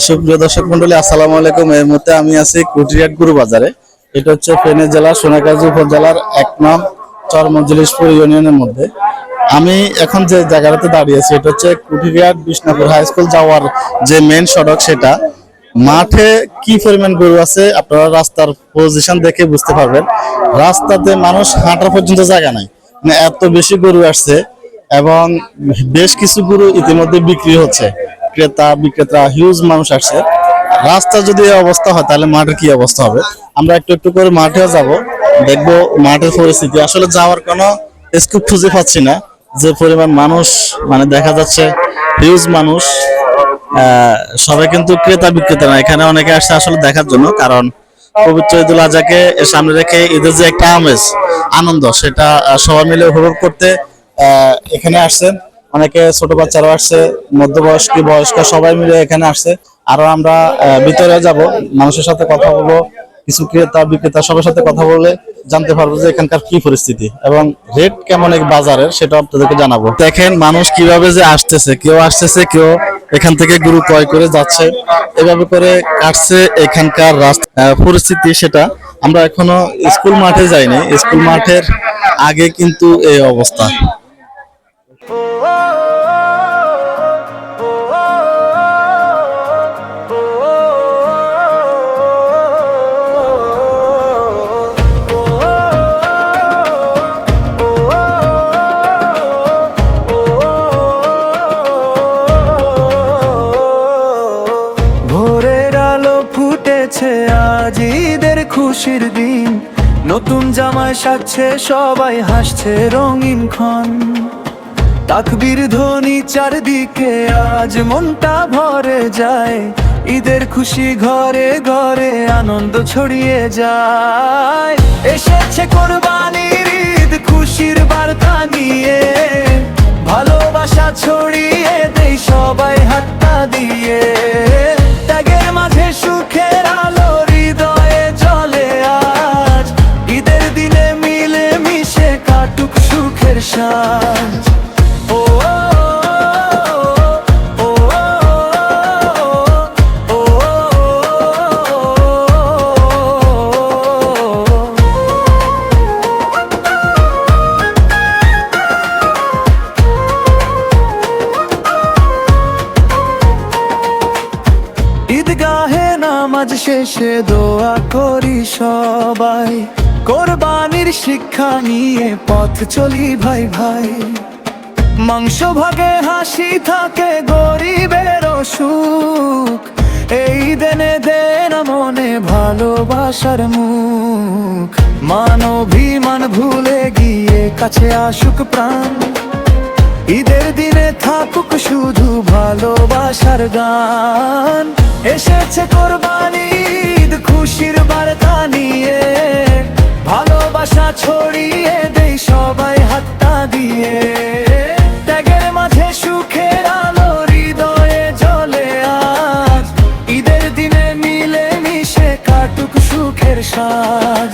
সুপ্রিয় দর্শক মন্ডলী, আসসালামু আলাইকুম। এই মুহূর্তে আমি আছি কুটিরহাট গরু বাজারে। এটা হচ্ছে ফেনী জেলার সোনাগাজী উপজেলার ১ নং চর মজলিশপুর ইউনিয়নের মধ্যে। আমি এখন যে জায়গাটাতে দাঁড়িয়েছি এটা হচ্ছে কুটিরহাট বিষ্ণুপুর হাই স্কুল যাওয়ার যে মেইন সড়ক, সেটা মাঠে কি পরিমাণ গরু আছে আপনারা রাস্তার পজিশন দেখে বুঝতে পারবেন। রাস্তাতে মানুষ হাঁটার পর্যন্ত জায়গা নাই, মানে এত বেশি গরু আসছে এবং বেশ কিছু গরু ইতিমধ্যে বিক্রি হচ্ছে। ক্রেতা বিক্রেতা হিউজ মানুষ আসছে। রাস্তা যদি এই অবস্থা হয় তাহলে মাঠের কি অবস্থা হবে। আমরা একটু একটু করে মাঠেও যাব, দেখবো মাঠের পরিস্থিতি। আসলে যাওয়ার কোনো স্কোপ খুঁজে পাচ্ছি না, যে পরিমাণ মানুষ, মানে দেখা যাচ্ছে হিউজ মানুষ। সবাই কিন্তু ক্রেতা বিক্রেতা না, এখানে অনেকে আসছে আসলে দেখার জন্য। কারণ পবিত্র ঈদুল আজহাকে সামনে রেখে ঈদের যে একটা আমেজ আনন্দ, সেটা সবাই মিলে উপভোগ করতে এখানে আসছেন। অনেকে ছোট বাচ্চারাও আসছে, মধ্যবয়স্ক বয়স্ক সবাই মিলে এখানে আসছে। আরো আমরা ভিতরে যাব, মানুষের সাথে কথা বলবো, কিছু ক্রেতা বিক্রেতা সবার সাথে কথা বলে জানতে পারবো যে এখানকার কি পরিস্থিতি এবং রেট কেমন এই বাজারের, সেটা আপনাদেরকে জানাবো। দেখেন মানুষ কিভাবে যে আসতেছে, কেউ আসতেছে, কেউ এখান থেকে গরু ক্রয় করে যাচ্ছে, এভাবে করে কাটছে এখানকার রাস্তা পরিস্থিতি। সেটা আমরা এখনো স্কুল মাঠে যাইনি, স্কুল মাঠের আগে কিন্তু এই অবস্থা। আজ ঈদের খুশির দিন, নতুন জামায় সাজছে সবাই, হাসছে রঙিন ক্ষণ। তাকবীর ধ্বনি চারদিকে, আজ মনটা ভরে যায়। ঈদের খুশি ঘরে ঘরে, আনন্দ ছড়িয়ে যায়। এসেছে কোরবানির ঈদ, খুশির বার্তা নিয়ে, ভালোবাসা ছড়িয়ে দেই সবাই হাতটা দিয়ে। ত্যাগের মাঝে সুখের আলো হৃদয়ে জ্বলে আজ, ঈদের দিনে মিলে মিশে কাটুক সুখের সাজ। ঈদগাহে নামাজ শেষে দোয়া করি সবাই, কোরবানির শিক্ষা নিয়ে পথ চলি ভাই ভাই। মাংস ভাগে হাসি থাকে, গরিবের সুখ, এই দেনে দেন মনে ভালোবাসার মুখ। মান অভিমান ভুলে গিয়ে কাছে আসুক প্রাণ, ঈদের দিনে থাকুক শুধু ভালোবাসার গান। এসেছে কোরবানি ঈদ, খুশির বার্তা নিয়ে, ভালোবাসা ছড়িয়ে দেই সবাই হাতটা দিয়ে। ত্যাগের মাঝে সুখের আলো হৃদয়ে জ্বলে আজ, ঈদের দিনে মিলে মিশে কাটুক সুখের সাজ।